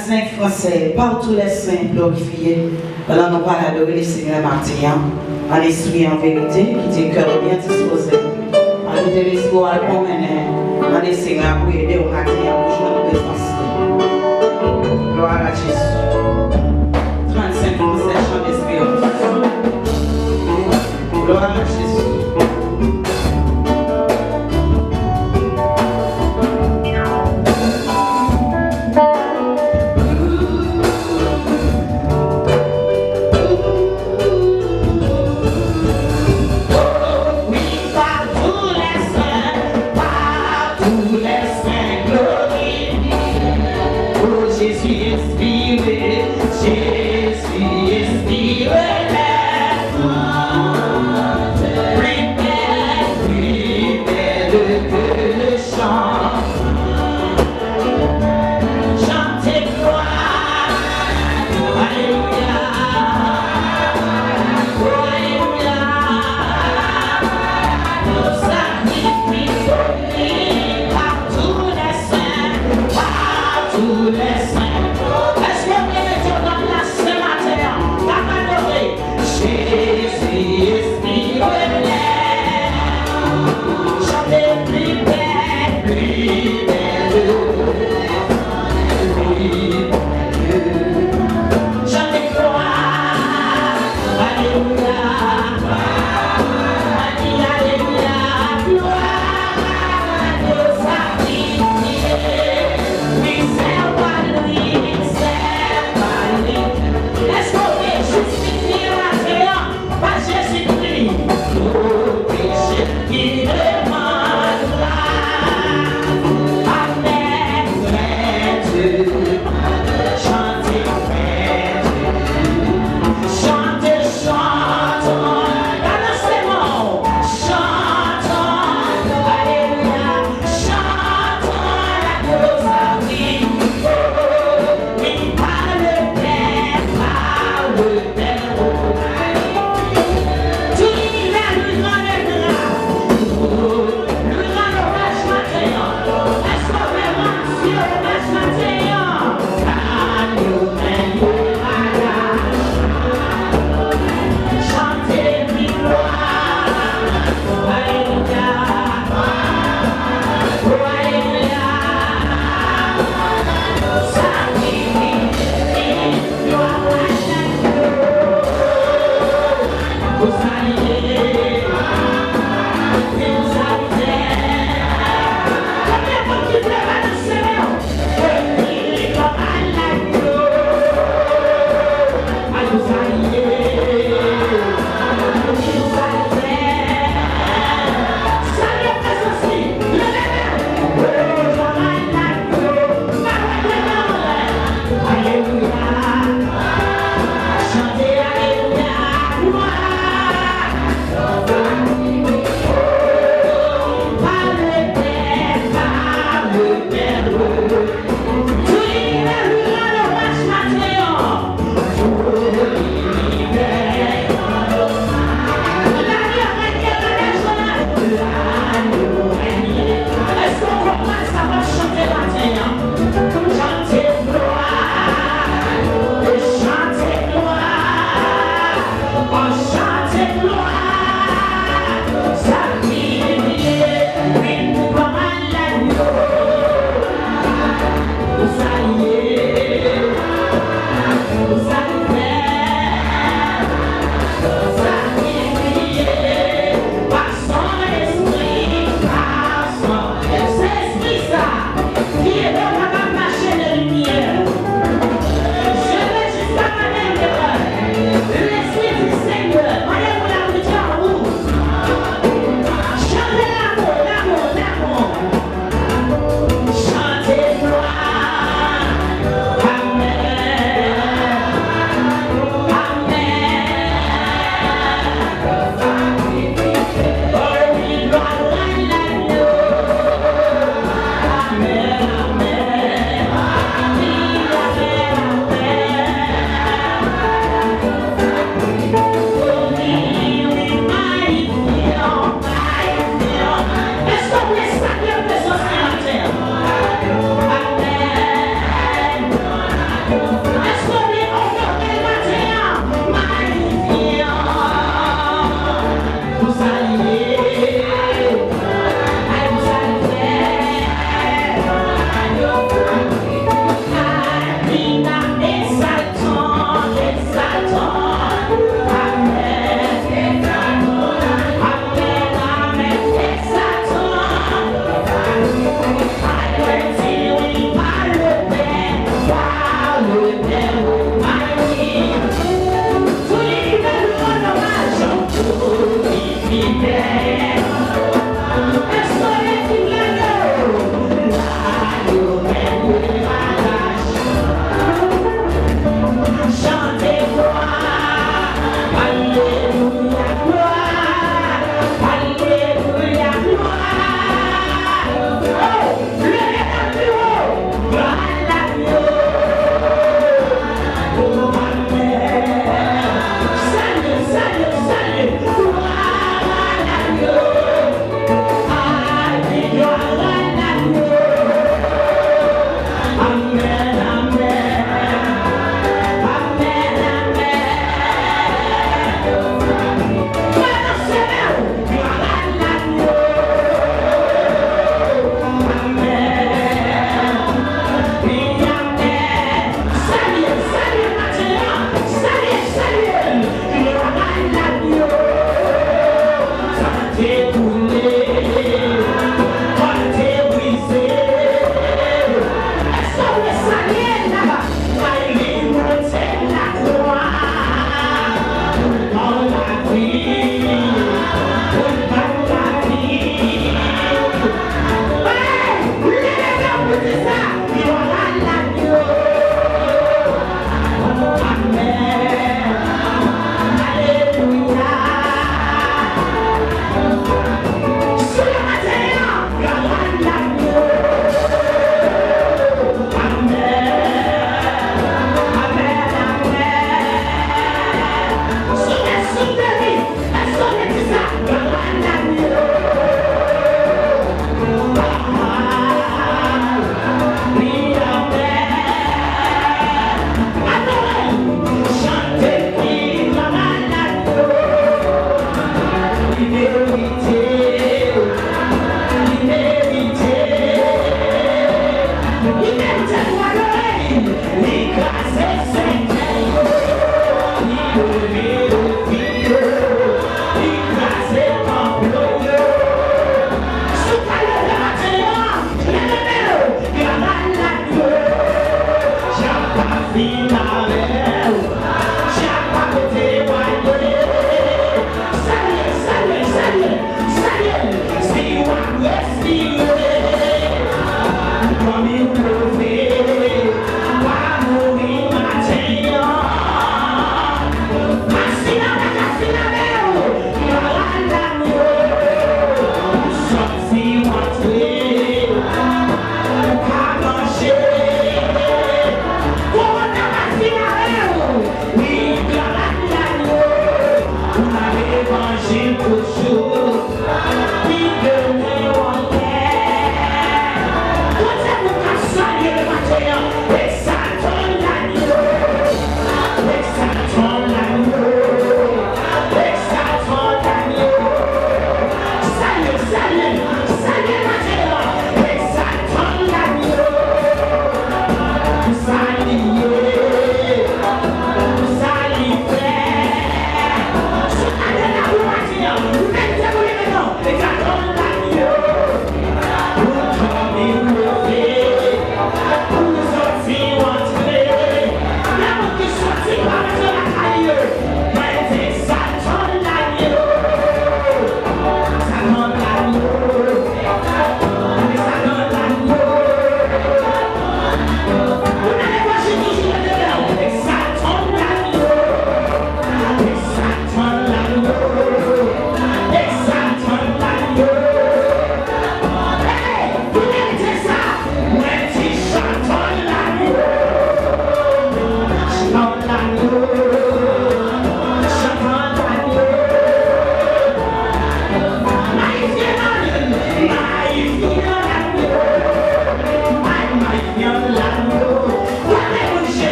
saints français, partout les saints glorifiés. Alors nous allons adorer le Seigneur matin, en esprit et en vérité, qui dit cœur bien disposé. En nous de l'espoir qu'on mène, en essayant à vous aider au matin à vous joindre présence. Gloire à Jésus. 35 français, chant d'espérance. Gloire à Jésus.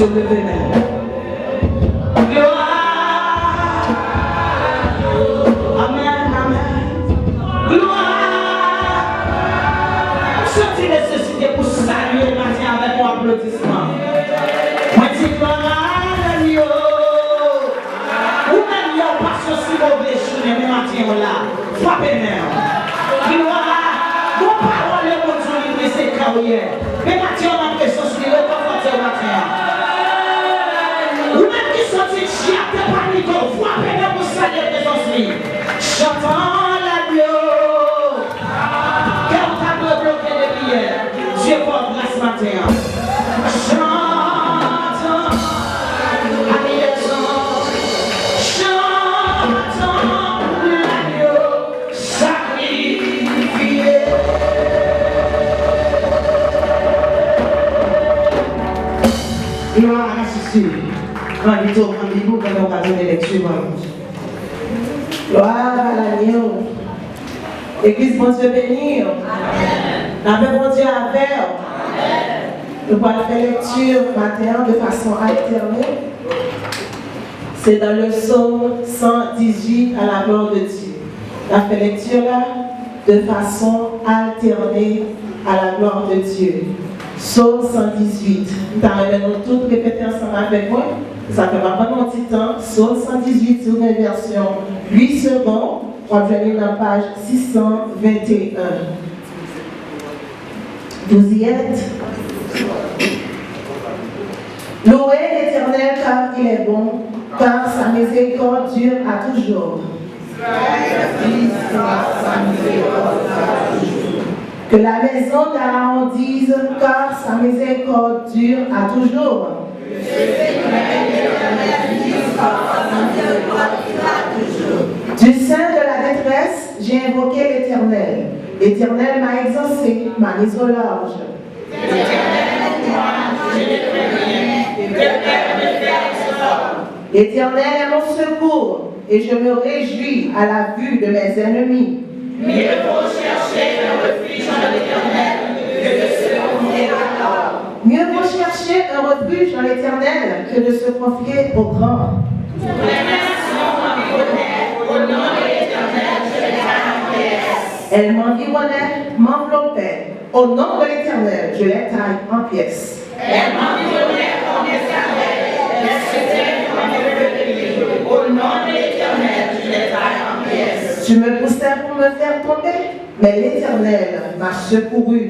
Monsieur, levez même. Gloire. Amen, amen. Gloire. Sentez nécessité pour saluer le matin avec mon applaudissement. Moi, je dis gloire à Dieu. Ou même, il y a pas ceci mauvais journée, mais matin là. Frappez même. Gloire. Vos paroles, mon Dieu, livrent ses carrières. Mais matin, on a fait ceci, le temps matin. Ou même qui sont dit, j'ai hâte de panique, frappez même pour saluer les esprits. J'entends l'agneau. Car t'as pas bloqué de prière. Dieu porte grâce matin. J'entends l'agneau sacrifié. Gloire à Jésus. Invitons rendez-vous pour l'occasion de lecture. Gloire à l'agneau. Église, bon Dieu béni. La paix, bon Dieu, à faire. Nous allons faire lecture matin de façon alternée. C'est dans le psaume 118 à la gloire de Dieu. La fait lecture là de façon alternée à la gloire de Dieu. Psaume 118. Nous allons tous répéter ensemble avec moi. Ça fait pas mon petit temps. Psaume 118 sur une version 8 secondes. On va venir dans la page 621. Vous y êtes? Louez l'Éternel car il est bon, car sa miséricorde dure à toujours. Que la maison d'Aaron dise, car sa miséricorde dure à toujours. Du sein de la détresse, j'ai invoqué l'Éternel. L'Éternel m'a exaucé, m'a mis au large. L'Éternel est mon secours, et je me réjouis à la vue de mes ennemis. Mieux vaut chercher un refuge en l'Éternel que de se confier à l'homme. Mieux vaut chercher un refuge en l'Éternel que de se confier au grand. Toutes les nations m'environnaient, au nom de l'Éternel, je les taille en pièces. Elles m'environnaient, m'enveloppaient. Au nom de l'Éternel, je les taille en pièces. Elles m'environnaient comme des armées, elles se tiennent comme des peupliers. Au nom de l'Éternel, je les taille en pièces. Tu me poussais pour me faire tomber, mais l'Éternel m'a secouru.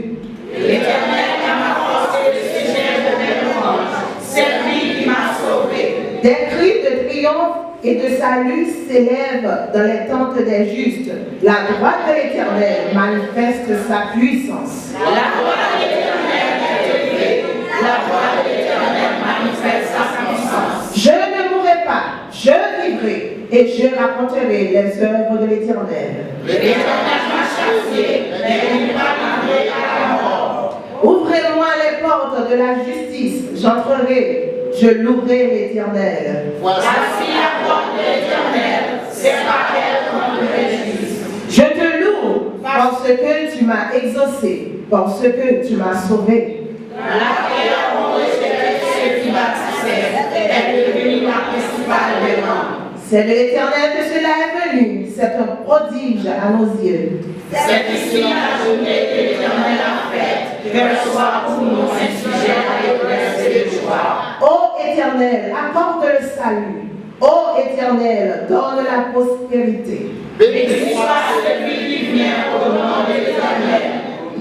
L'Éternel est ma force et le sujet de mes louanges. C'est lui qui m'a sauvé. Des cris de triomphe et de salut s'élèvent dans les tentes des justes. La droite de l'Éternel manifeste sa puissance. La droite de l'Éternel est élevée. La droite de l'Éternel manifeste sa puissance. Je ne mourrai pas, je vivrai et je raconterai les œuvres de l'Éternel. L'Éternel m'a chassé, mais il m'a livré à la mort. Ouvrez-moi les portes de la justice, j'entrerai. Je louerai l'Éternel. Voici la porte de l'Éternel, c'est par elle qu'on me réjouit. Je te loue parce que tu m'as exaucé, parce que tu m'as sauvé. La prière ont rejeté ceux qui bâtissaient, elle est devenue la principale des noms. C'est de l'Éternel que cela est venu, c'est un prodige à nos yeux. C'est ici la journée que l'Éternel a faite, qu'elle soit pour nous un sujet d'allégresse et de joie. Ô Éternel, accorde le salut. Ô Éternel, donne la prospérité. Béni soit celui qui vient au nom de l'Éternel.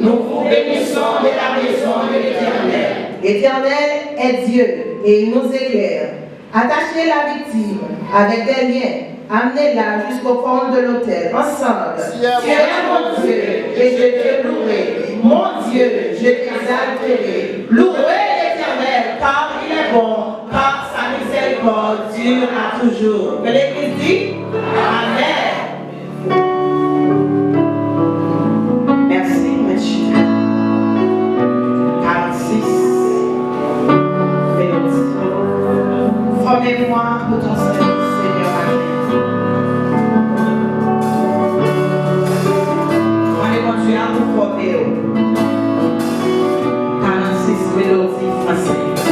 Nous vous bénissons de la maison de l'Éternel. L'Éternel est Dieu et il nous éclaire. Attachez la victime avec des liens. Amenez-la jusqu'au fond de l'autel. Ensemble. Tu es mon Dieu et je te louerai. Mon Dieu, je t'exalterai. Louez l'Éternel car il est bon, car sa miséricorde dure à toujours. Que l'Église dit Amen. Merci, monsieur. 46. Formez-moi pour ton service, Seigneur. On est conduit à vous former. 46 mélodies françaises.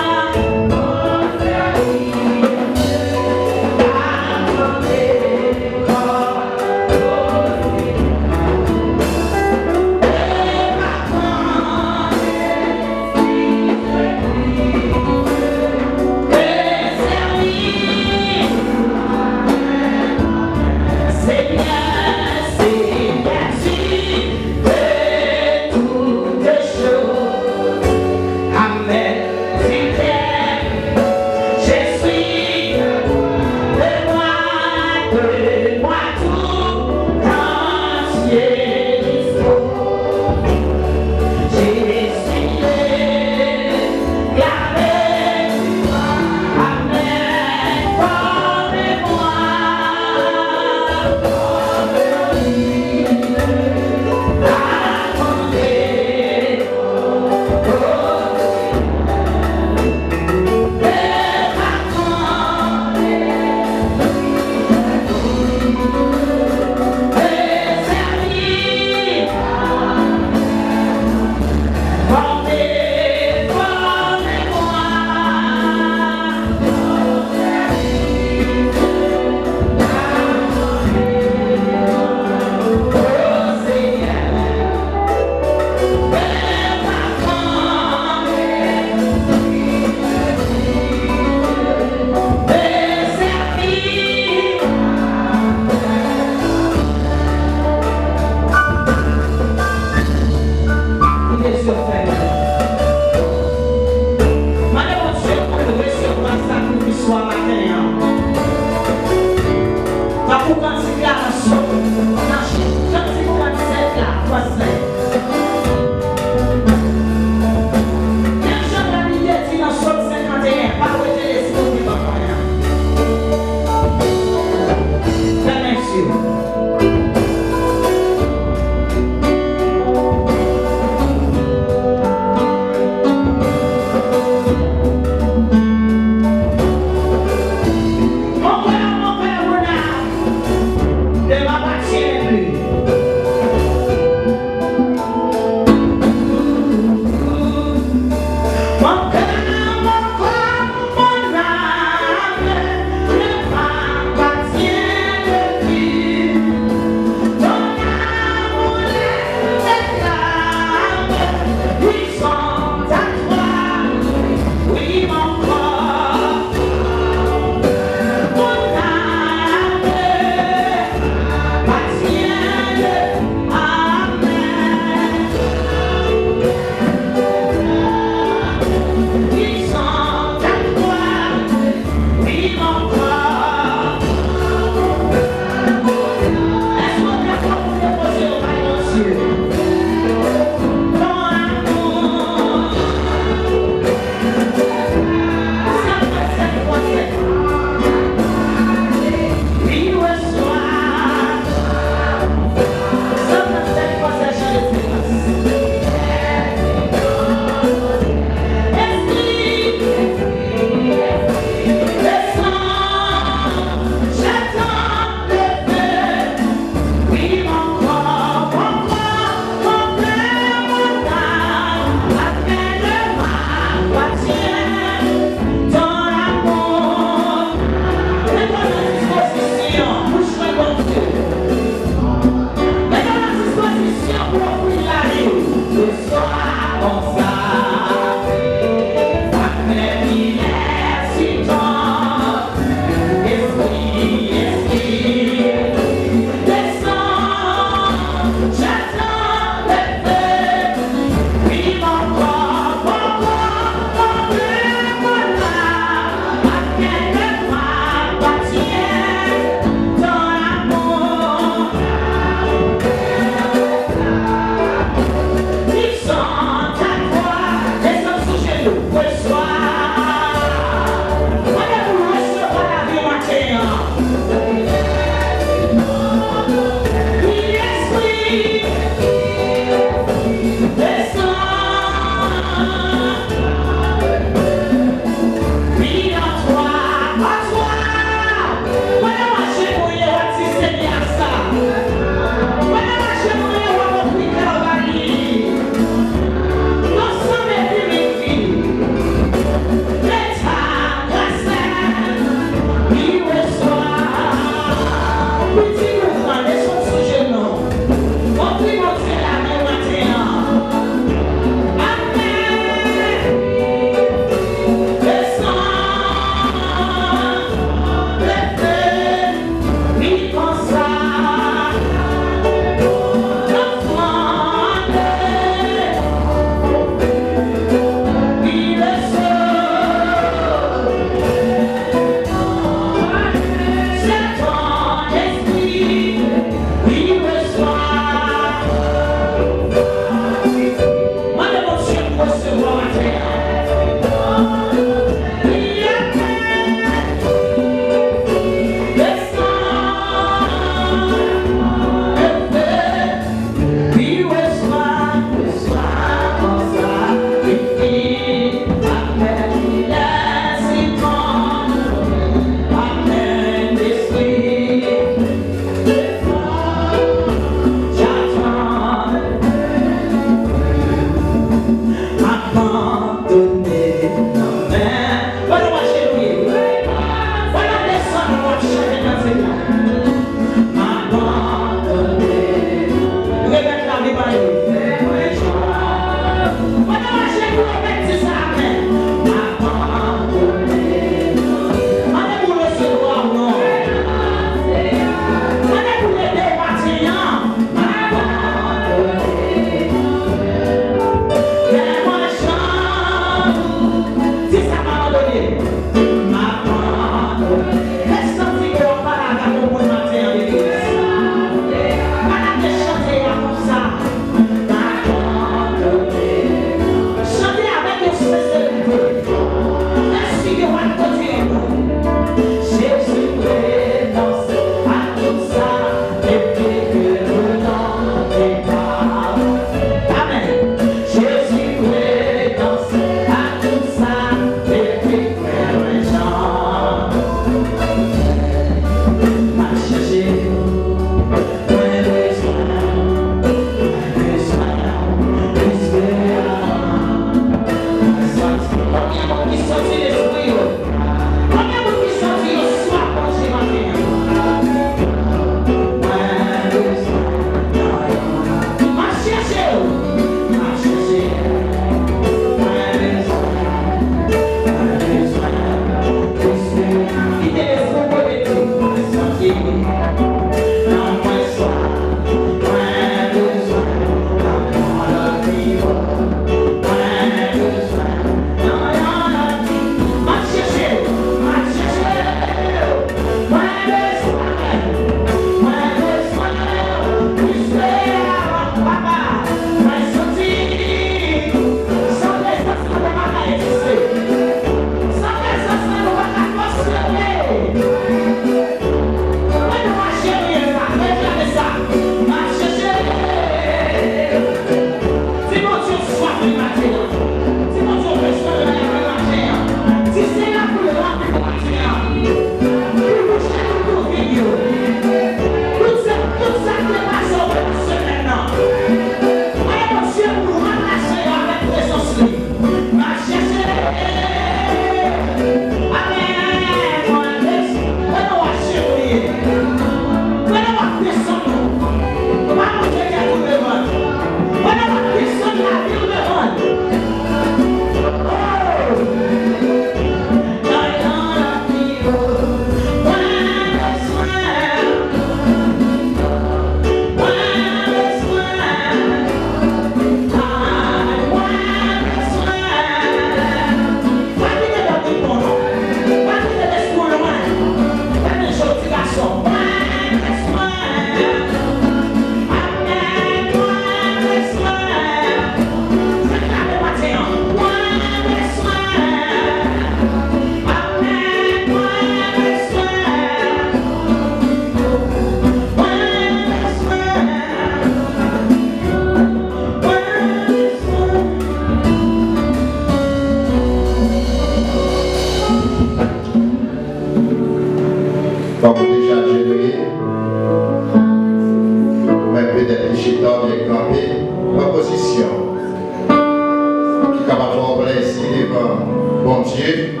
Dieu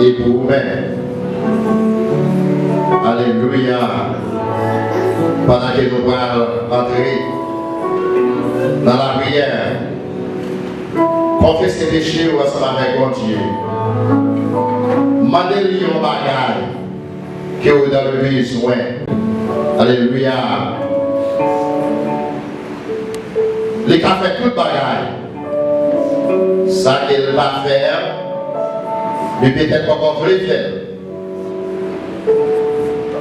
et pour vous-même. Alléluia. Pendant que nous allons entrer dans la prière, confessez péché ensemble avec mon Dieu. Mandez-lui un bagage que vous avez besoin. Alléluia. Les cas fait tout bagage. Ça qu'il va faire, mais peut-être pas qu'on veut le faire.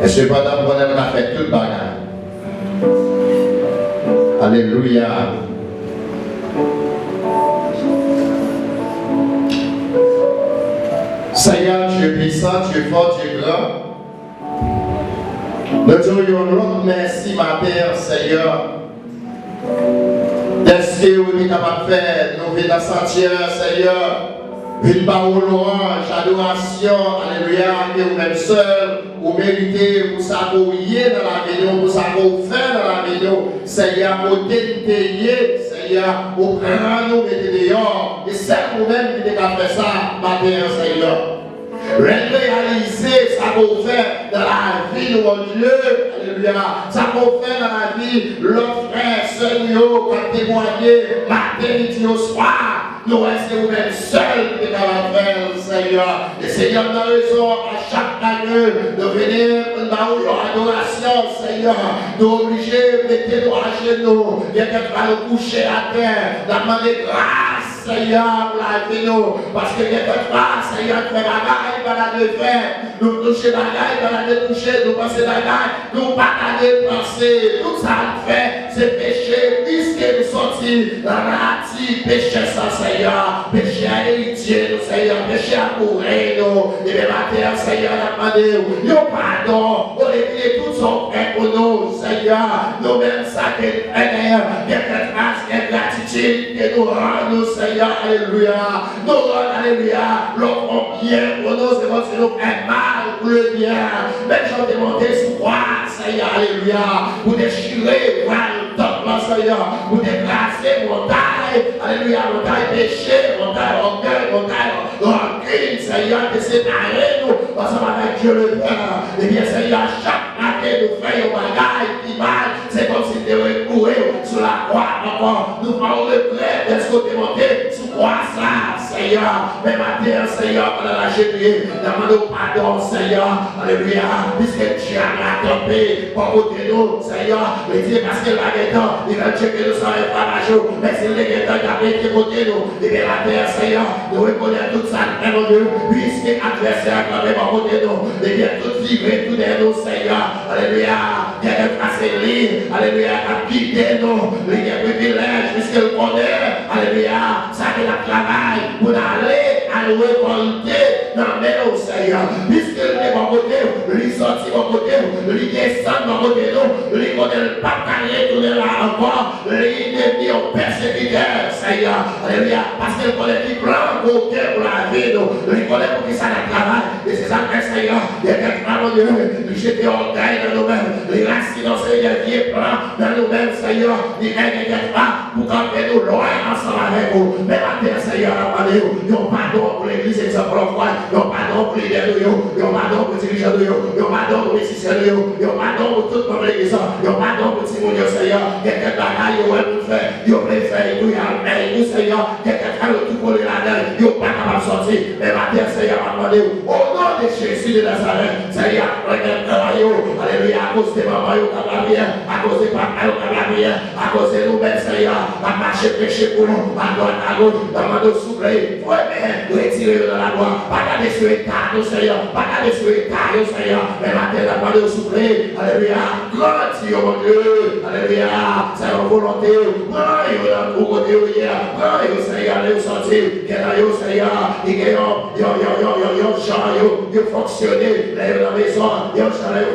Et cependant, on a fait tout bagage. Alléluia. Seigneur, Dieu puissant, Dieu fort, Dieu grand. Nous disons l'autre merci, ma Père, Seigneur. Est-ce que vous êtes capable de faire nos vies dans Saint-Pierre, Seigneur? Une parole louange, adoration, alléluia, que vous-même seul, vous méritez pour ça que vous y êtes dans la vidéo, pour ça que vous faites dans la vidéo. Seigneur, vous déteignez, Seigneur, vous prenez nous, mettez dehors. Et c'est vous-même qui avez fait ça, ma Père, Seigneur. Réaliser ça qu'on fait dans la vie de mon Dieu, alléluia, ça qu'on fait dans la vie, l'autre frère, Seigneur, quand témoigner, matin, midi, au soir, nous restons vous-même seuls qui dans la faire, Seigneur. Et Seigneur, nous avons raison à chaque année de venir dans l'adoration, Seigneur. Nous obligés de mettre nos à genoux, bien qu'elle va nous coucher à terre, demander grâce. Seigneur, pour la vie, parce que quelque part, Seigneur, tu fais bagaille, pas de faire, nous toucher bagaille, pas de toucher, nous penser bagaille, nous pas de penser, tout ça fait, c'est péché, puisque nous sortis dans la pratique, péché sans Seigneur, péché à héritier, nous Seigneur, péché à courir, nous, et bien ma terre, Seigneur, a demandé, nous pardon, on est tout son frère pour nous, Seigneur, nous-mêmes, ça que nous faisons, quelque grâce, quelque gratitude, que nous rendons, Seigneur. Alléluia, nous alléluia, l'offre bien pour nous, c'est comme si nous faisons mal pour le bien. Même j'en demandais sur quoi, Seigneur, alléluia, pour déchirer, voir le top, Seigneur, pour déclasser mon taille, alléluia, mon taille péché, mon taille orgueil, mon taille rancune, Seigneur, de séparer nous, ensemble avec Dieu le Père. Et bien, Seigneur, chaque matin, nous faisons un bagage qui mal, c'est comme si nous recourions sur la croix encore. Nous parlons le plaît, est-ce que tu monté sur quoi ça, Seigneur, mais ma terre, Seigneur, pendant la génie, demandons pardon, Seigneur, alléluia, puisque tu as rattrapé pour côté nous, Seigneur, mais Dieu, parce qu'il va maintenant, il va dire que nous sommes pas à jour, mais c'est le temps qui a été côté nous, et bien la terre, Seigneur, nous reconnaissons tout ça, mon Dieu, puisque l'adversaire a même à côté nous, et bien tout vivre, tout est nous, Seigneur, alléluia, il y a des tracés lignes, alléluia, qui a quitté nous, il y a des privilèges, puisqu'il connaît, alléluia, ça fait le travail pour aller à nous récolter dans le Seigneur. Puisqu'il est mon côté, il sortit mon côté, il descend mon côté, il connaît le pas carré, tourner là encore, il est mis au persécuteur, Seigneur. Alléluia, parce qu'il connaît qui prend côté pour la vie, il connaît pour qui ça le travail. Et c'est ça que Seigneur, il y a quelque part, mon Dieu, il jette orgueil dans nous-mêmes, il racine dans Seigneur, il prend dans nous-mêmes, Seigneur, il règle quelque part pour camper nous loin ensemble avec vous. Mais la terre, Seigneur, a parlé, ils ont pardon pour l'église, exemple, ils ont pardon pour les leaders, ils ont pardon pour les dirigeants, ils ont pardon pour les musiciens, ils ont pardon pour toute notre église, ils ont pardon pour Timon, Seigneur, quelqu'un bagaille, ils ont fait, ils ont préféré, ils ont fait, Seigneur, quelqu'un qui a le tout pour les là-dedans, ils n'ont pas capable de sortir. Mais la terre, Seigneur, a parlé, au nom de Jésus de Nazareth, Seigneur, regarde travail, alléluia, à cause de maman, à cause de papa, à cause de nous-mêmes, Seigneur, à marcher péché pour nous, à droite, à gauche, demande au souffler, retirer dans la loi, pas garder sur l'état, Seigneur, pas garder sur l'état, Seigneur, mais la terre, demande au souffler, alléluia, grandis, mon Dieu, alléluia, c'est la volonté, prends, il y a un gros côté, prends, Seigneur, allez sortir, viens là, Seigneur, il y a fonctionné, là, dans la maison, il y a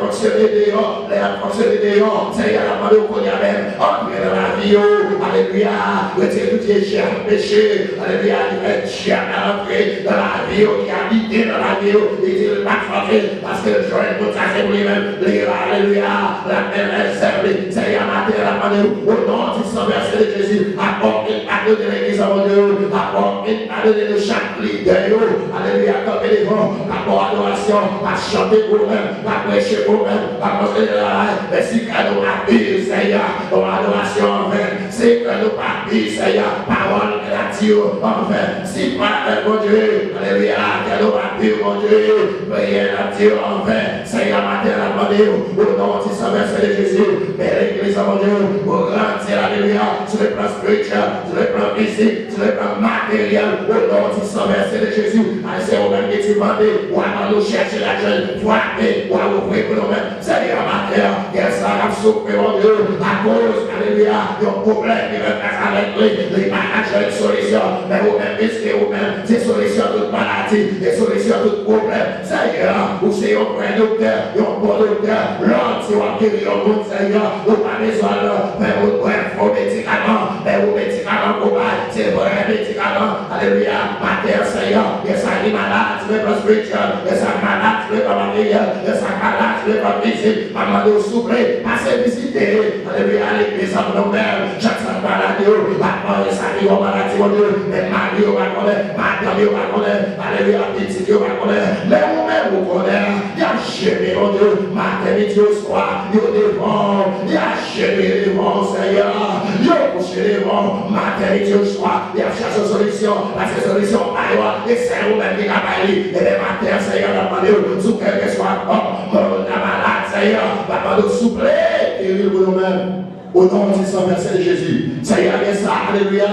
fonctionné dehors, là, fonctionné dehors, Seigneur, la parole qu'on y a même, entrer dans la vie, alléluia, retirer tout les germes péché, alléluia, les germes à entrer dans la vie, qui habite dans la vie, et il va frapper, parce que le jour est tout ça, c'est pour lui-même, alléluia, la même réserve, Seigneur, ma terre, la parole, au nom du sang versé de Jésus, apporte une pardon de l'église à mon Dieu, apporte une pardon de chaque leader, alléluia, comme les vents, apporte adoration, à chanter pour eux-mêmes, à prêcher pour eux-mêmes, à montrer de la raille, mais si que nous appuyons, Seigneur, pour adoration en vain, c'est que nous appuyons, Seigneur, parole créative en vain, si pas mon Dieu, alléluia, que nous appuyons, mon Dieu, prière à Dieu en vain, Seigneur, matin, la demandé, au nom du Saint-Verset de Jésus, mais l'église, mon Dieu, pour grandir, alléluia, sur le plan spirituel, sur le plan physique, sur le plan matériel, au nom du Saint-Verset de Jésus, c'est au-même que tu demandé, ou à nous chercher la jeune, frapper, ou à ouvrir pour nous-mêmes, Seigneur, matin, et ça a souffert, mon Dieu, à cause, alléluia, d'un problème qui veut faire avec lui, il n'y a pas de solution, mais vous-même, risquez vous-même, c'est solution à toute maladie, c'est solution à tout problème, Seigneur, ou c'est un vrai docteur, un bon docteur, l'autre, c'est un guérir au monde, Seigneur, ou pas besoin de faire vos médicaments, mais vos médicaments pour pas, c'est vrai médicaments, alléluia, matin, Seigneur, et ça est malade, tu veux pas spirituel, et ça malade, tu veux pas matériel, et ça malade, tu veux pas physique, maman de souffler, passez visiter, alléluia, l'église en nous-mêmes, chaque fois maladie, maman, et ça dit, on maladie, mon Dieu, mais Marie, on va connaître, madame, on va connaître, alléluia, petit, on va connaître, mais vous-même, vous connaissez, il y a chéri, mon Dieu, matin, midi, au soir, il y a des vents, il y a chéri, les vents, Seigneur, il y a couché les vents, matin, midi, au soir, il y a cherché solution, parce que solution, aïe, et c'est vous-même qui a parlé, et les matins, Seigneur, la demandé, sous quel que soit, la malade, Seigneur, va nous soupler, et pour nous-mêmes, au nom du Saint-Verset de Jésus, Seigneur, et ça, alléluia,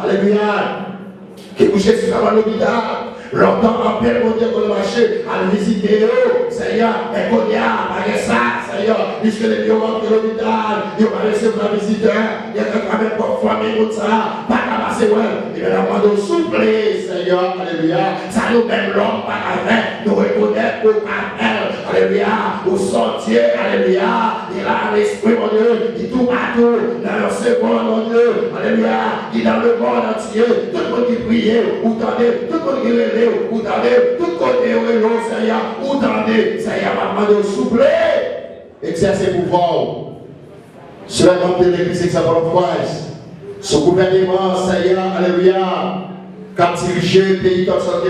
alléluia, qui couchait sur l'hôpital, longtemps en paix, mon Dieu, pour le marché, à le visiter, Seigneur, mais qu'on y a, malgré ça, Seigneur, puisque les lieux rentrent de l'hôpital, ils vont laisser pour la visite, il y a quand même pour famille, tout ça, pas qu'à passer, ouais, il va demander souple, Seigneur, alléluia, ça nous même l'homme, pas qu'à faire, nous reconnaître au cartel, alléluia, au sentier, alléluia, il a l'esprit, mon Dieu, il tout partout, dans le second, mon Dieu, alléluia, il est dans le monde entier, tout le monde qui priait, ou tendez, tout le monde qui relève, ou tendez, tout côté, Seigneur, ou tendez, Seigneur, maman de souple, exercer pouvoir sur la grande de l'église exemplaire, ce gouvernement, Seigneur, alléluia, quand dirigé le pays comme ça,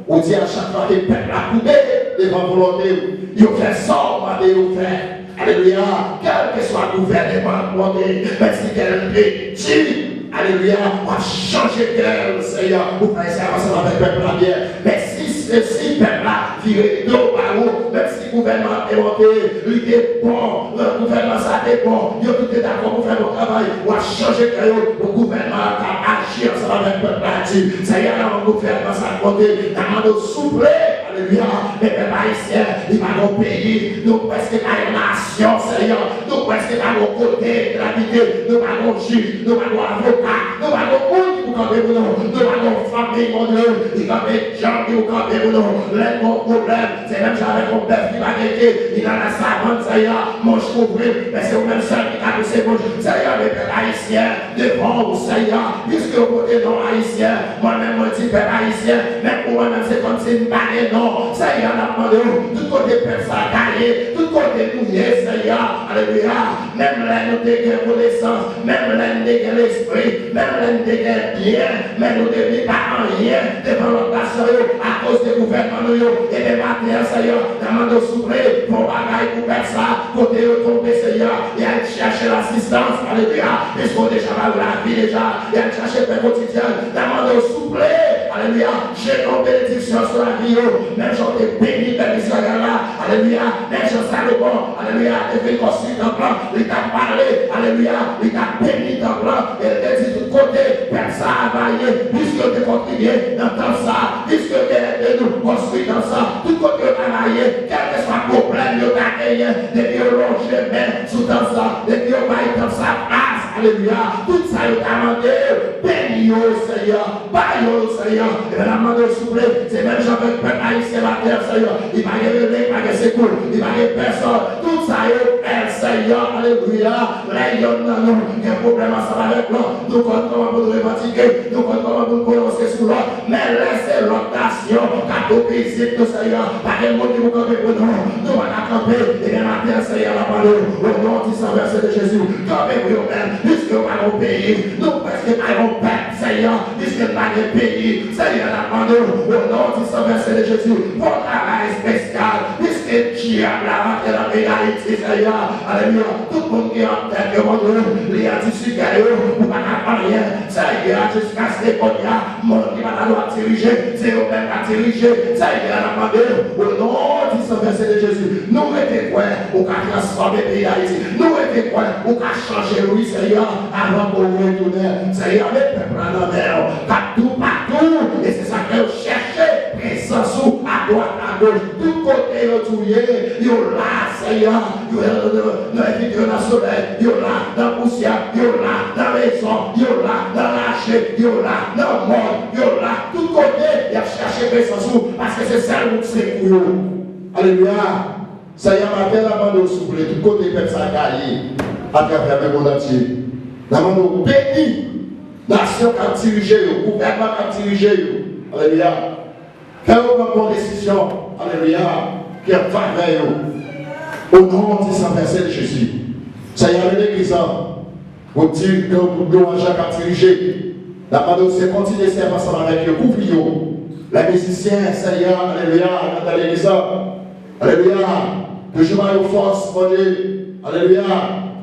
on dit à chaque fois que le peuple a coupé devant volonté, il fait ça, il fait, alléluia, quel que soit le gouvernement, mais si quelqu'un dit, alléluia, on va changer d'elle, Seigneur, pour faire ça ensemble avec le peuple à bien. Mais si le peuple a viré d'eau par où, même si le gouvernement est monté, il est bon, le gouvernement ça est bon, il tout est d'accord pour faire le travail, on va changer d'elle, le gouvernement va agir ensemble avec le peuple à dire. Seigneur, le gouvernement ça a monté, il a soufflé. Alléluia, mais les haïtiens, ils vont nos pays, nous presque pas une nation, Seigneur, nous presque pas nos côtés de la vie, nous pas nos juges, nous pas nos avocats, nous pas nos monde qui vous campez pour nous, nous pas nos familles, mon Dieu, ils campent des gens qui vous campez pour nous, les gros problèmes, c'est même j'avais mon bœuf qui va gagner, il en a sa vente, Seigneur, mange couvrir, mais c'est vous-même seul qui a poussé mon Seigneur, les pères haïtiens, devant vous, Seigneur, puisque vous côté non haïtien, moi-même, moi dis père haïtien, mais pour moi-même, c'est comme si une baguette, non. Seigneur, n'a demandé tout côté personne caillé, tout côté mouillé, Seigneur, alléluia. Même là, nous dégaine connaissance, même là, nous dégaine l'esprit, même là, nous dégaine bien, mais nous ne devons pas en rien devant notre nation à cause des gouvernements et des matériels, Seigneur. Demande souffler pour bagaille pour faire ça, côté retomber, Seigneur, et aller chercher l'assistance, alléluia. Puisqu'on déjà mal la vie déjà, et aller chercher le quotidien, demande souffler, alléluia. J'ai ton bénédiction sur la vie. Même j'en ai béni de Israël là, alléluia, même Jean Salomon, alléluia, il fait construire ton plan, il t'a parlé, alléluia, il t'a béni ton plan, et il t'a dit de tout côté, personne à vailler, puisque tu contribues dans ton ça, puisque tu nous construis dans ça, tout côté à vailler, quel que soit le problème, il t'a gagné, depuis le long chemin, sous ton ça, depuis le bail dans sa place, alléluia, tout ça il t'a demandé, béni au Seigneur, baille au Seigneur, et la main de souffler, c'est même Jean-Baptiste. C'est la terre, Seigneur. Il va y avoir les secours, il va y avoir personne. Tout ça est elle, Seigneur, alléluia, les gens dans nous, qui ont un problème ensemble avec nous, nous comptons comment pour nous revendiquer, nous comptons comment pour nous prononcer sur l'autre, mais laissez l'autre nation, quand vous visitez nous, Seigneur, pas quel monde qui vous campe pour nous, nous allons camper, et bien matin, Seigneur, la parole, au nom du sang versé de Jésus, campez pour vous-même, puisque nous allons payer, nous presque allons perdre, Seigneur, puisque nous allons payer, Seigneur, la parole, au nom du sang versé de Jésus, pour travail spécial, puisque diable a rentré dans le pays d'Haïti, Seigneur, alléluia, tout le monde qui est en tête de mon Dieu, les anti-sucres, vous pas faire rien, Seigneur, jusqu'à ce qu'on y a, mon qui va la diriger, c'est eux-mêmes à diriger, Seigneur, la parole, au nom du sang versé de Jésus, nous mettez quoi, ou qu'à transformer le pays d'Haïti, nous mettez quoi, ou qu'à changer lui, Seigneur, avant qu'on retourne, Seigneur, les peuples en mer, partout, et c'est ça que vous cherchez, présence à droite, à gauche, tout côté, retrouillé, yo là, Seigneur, yo là dans le soleil, yo là dans la poussière, yo là dans la maison, yo là dans l'archer, yo là dans le monde, yo là, tout côté, il a cherché présence parce que c'est ça que c'est pour vous. Alléluia. Seigneur, matin, la main de souffle, tout côté, peuple s'accailler à travers le monde entier. La main de béni, nation qui a dirigé, gouvernement qui a dirigé. Alléluia. Faites une bonne décision. Alléluia. Qui est faveur. Au nom du Saint-Versé de Jésus. Seigneur, l'église, vous dites que Louange a dirigé. La main de c'est continuer à faire ensemble avec le ouvrier. Les musiciens, Seigneur, Alléluia, dans l'église. Alléluia. Que je m'aille aux forces, mon Dieu. Alléluia.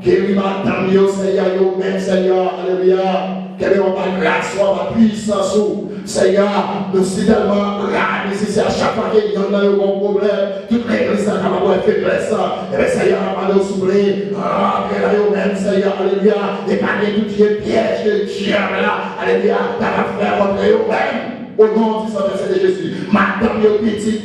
Que lui m'a damné, Seigneur, même Seigneur. Alléluia. Quelle est ma grâce, ma puissance, Seigneur, nous sommes tellement rares, nécessaires à chaque fois qu'il y en a un problème, toute l'église a capable de faiblesse, et bien Seigneur, on va nous souffler, après là, même Seigneur, alléluia, et pas tout qui est piège de diable là, alléluia, t'as la faire contre eux-mêmes. Au nom du Saint-Esprit de Jésus, madame, yo petit,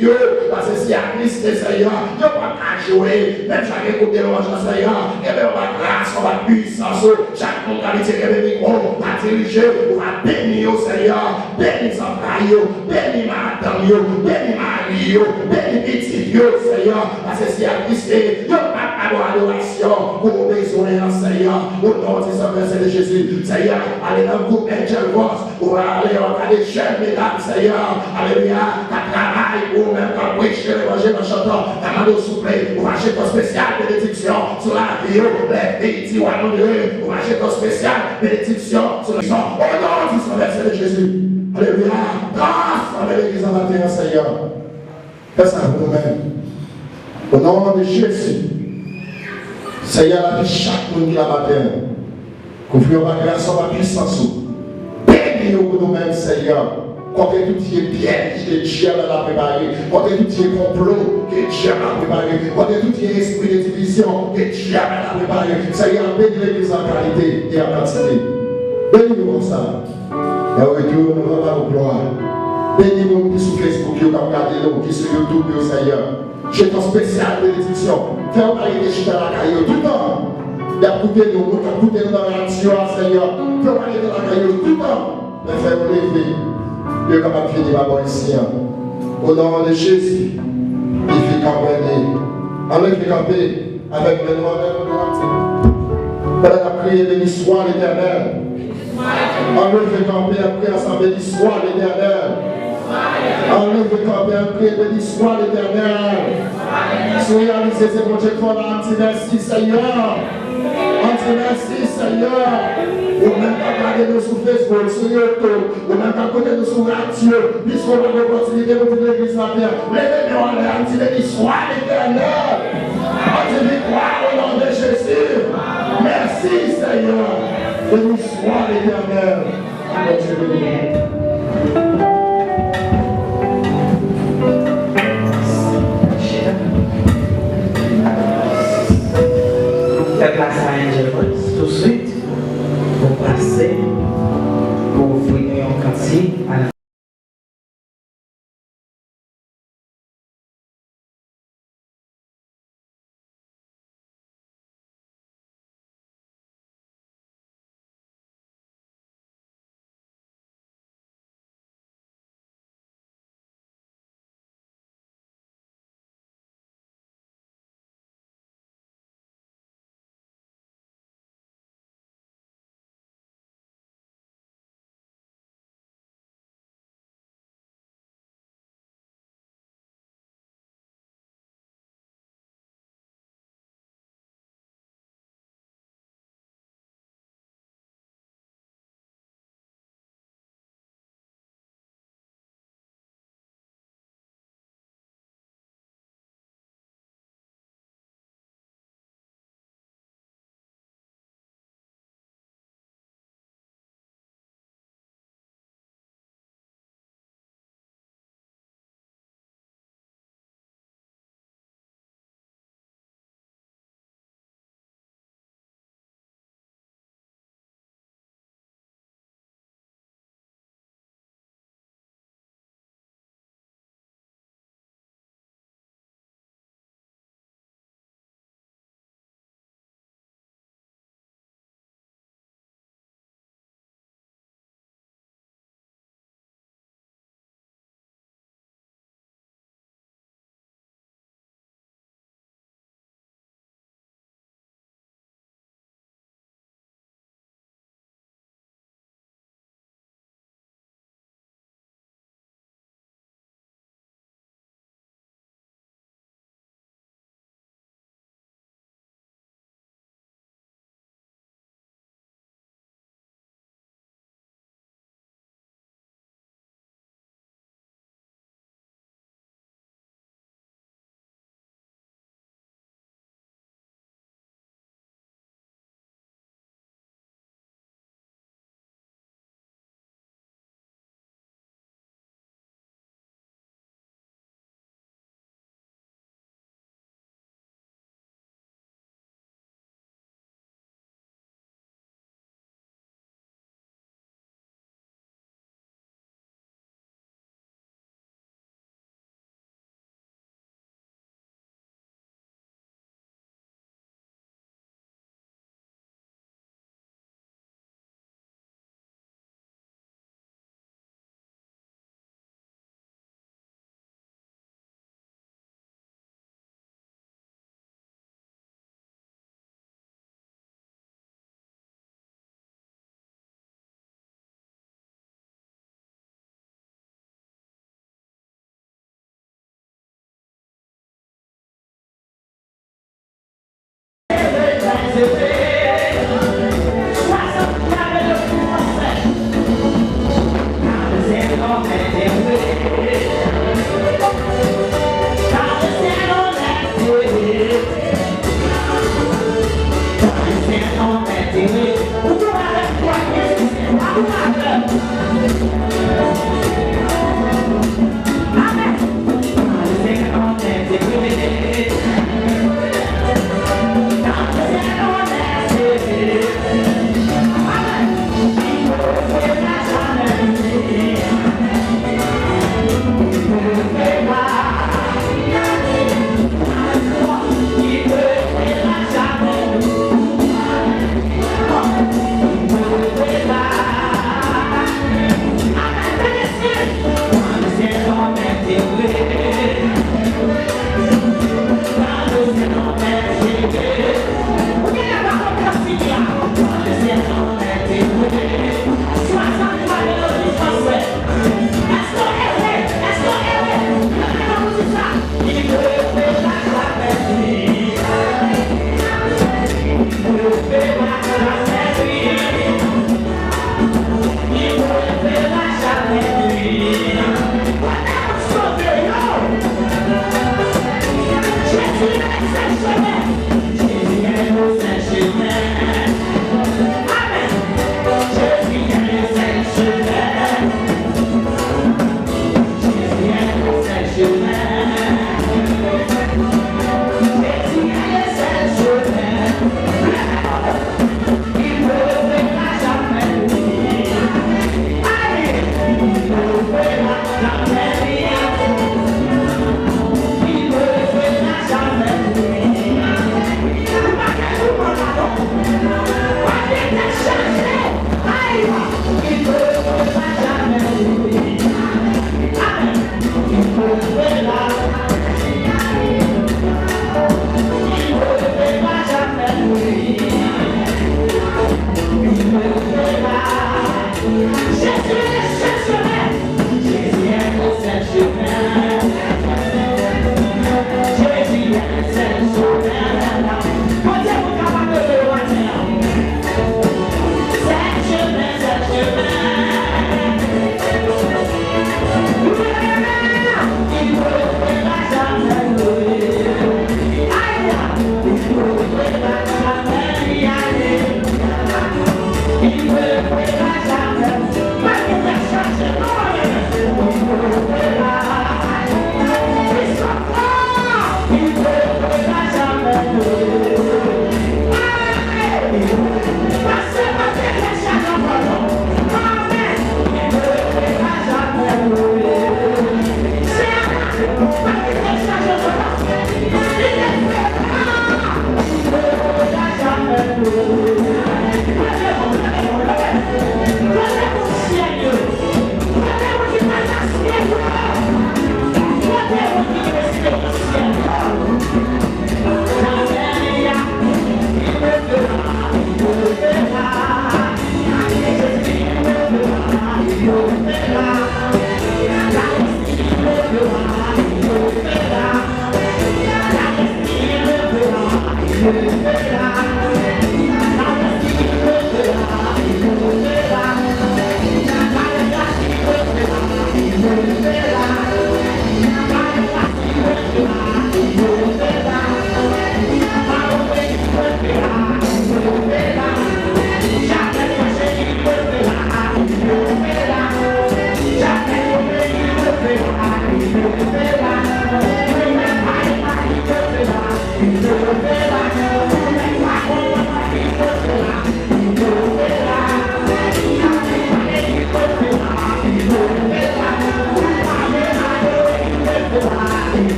parce que si à Christ, Seigneur, yo pas qu'à jouer, même chaque côté de l'ange, Seigneur, et bien on va grâce, on va puissance, chaque monde qui a tiré le micro, va diriger, on va bénir, Seigneur, bénir son frère, bénir madame, bénir Marie, bénir petit, Seigneur, parce que si à Christ, yo pas avoir adoration pour besoin, Seigneur, au nom du Saint-Esprit de Jésus, Seigneur, allez dans le groupe Angel Voice, on va aller regarder chaîne, Seigneur, alléluia, ta travail ou même quand prêcher l'évangile en chantant, ta main de souffle, ou va acheter ton spécial bénédiction sur la vie, les pays, ou à nous deux, ou va acheter ton spécial bénédiction sur le sang, au nom du Saint-Versé de Jésus. Alléluia, grâce à l'église en matin, Seigneur. Fais ça pour nous-mêmes. Au nom de Jésus, Seigneur, la vie chaque monde qui la matin, couvrir ma grâce, ma puissance, bénis-nous pour nous-mêmes, Seigneur. Quand tout qui est piège que Dieu a préparé, quand tout qui est complot que Dieu a préparé, quand tout qui est esprit de division que Dieu a préparé, Seigneur, bénis l'église en qualité et en quantité. Bénis-nous comme ça. Et au retour, nous allons avoir gloire. Bénis-nous qui sur Facebook, qui regardent nous, qui sur YouTube, Seigneur. J'ai ton spécial bénédiction. Fais-moi parler de chita la caillou tout le temps. D'écouter nous, d'écouter nous dans la radio, Seigneur. Fais-moi parler de la caillou tout le temps. Mais fais-moi lever. Dieu est capable de finir ma bonne ici. Au nom de Jésus, il fait camper. Allez, il fait camper avec le nom de notre Pendant la prière, béni soit l'Éternel. Allez, il fait camper après ensemble, béni soit l'Éternel. Allez, il fait camper après, béni soit l'Éternel. Soyez avisés, c'est mon Dieu, pour merci Seigneur. Merci Seigneur. Ou même quand regardez nous sur Facebook, sur YouTube, ou même quand côté nous sur radio, puisqu'on a l'opportunité de faire l'église la terre. Levez-nous en l'air, on dit béni soit l'Éternel. On dit croire au nom de Jésus. Merci Seigneur. Béni soit l'Éternel. La classe à Angel Voice tout de suite pour passer pour ouvrir un cantique à la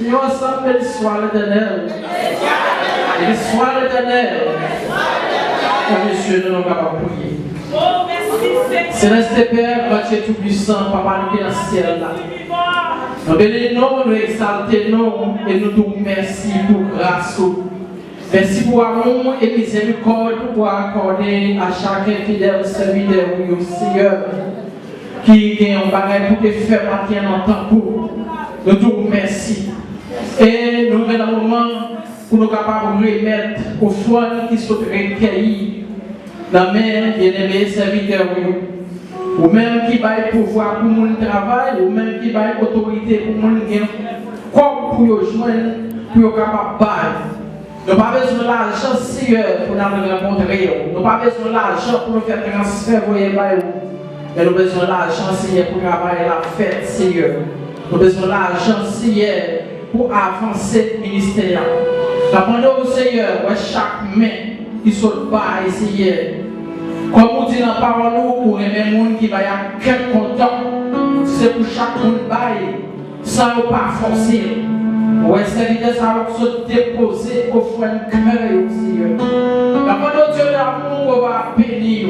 Nous ensemble l'histoire l'éternel. L'histoire l'éternel. Monsieur, nous sommes capables de prier. Céleste Père, Dieu Tout-Puissant, Papa, nous qui est dans le ciel là. Nous bénissons, nous exaltons et nous te remercions pour grâce. Merci pour amour et miséricorde pour accorder à chaque fidèle serviteur, Seigneur, qui a un bagage pour te faire matin en temps pour. Nous te remercions. Et nous venons un moment pour nous capables de remettre aux soins qui sont recueillis dans la main bien-aimés serviteurs. Ou même qui va pouvoir pour mon travail, ou même qui va autorité pour mon gain, comme pour le joindre, pour le capable. Nous n'avons pas besoin de l'argent, Seigneur, pour nous rencontrer. Nous n'avons pas besoin de l'argent pour nous faire transfert, mais nous avons besoin de l'argent, Seigneur, pour travailler la fête, Seigneur. Nous avons besoin de l'argent, Seigneur, pour avancer le ministère. Nous demandons au Seigneur, chaque main qui saute pas, Seigneur. Comme on dit dans la parole, pour les gens qui vont être contents, c'est pour chaque monde sans pas forcer. Ouais, serviteur, ça va se déposer au fond de cœur aussi. La parole de Dieu d'amour va bénir.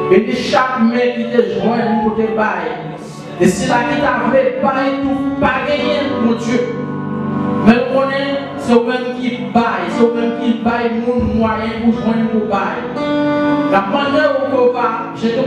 Bénir chaque main qui te joint pour te bailler. Et si la qui t'a fait bailler tout, pas gagner, mon Dieu. Mais on est, c'est au même qui baille, c'est au même qui baille mon moyen pour joindre pour bailler. La parole de Dieu va,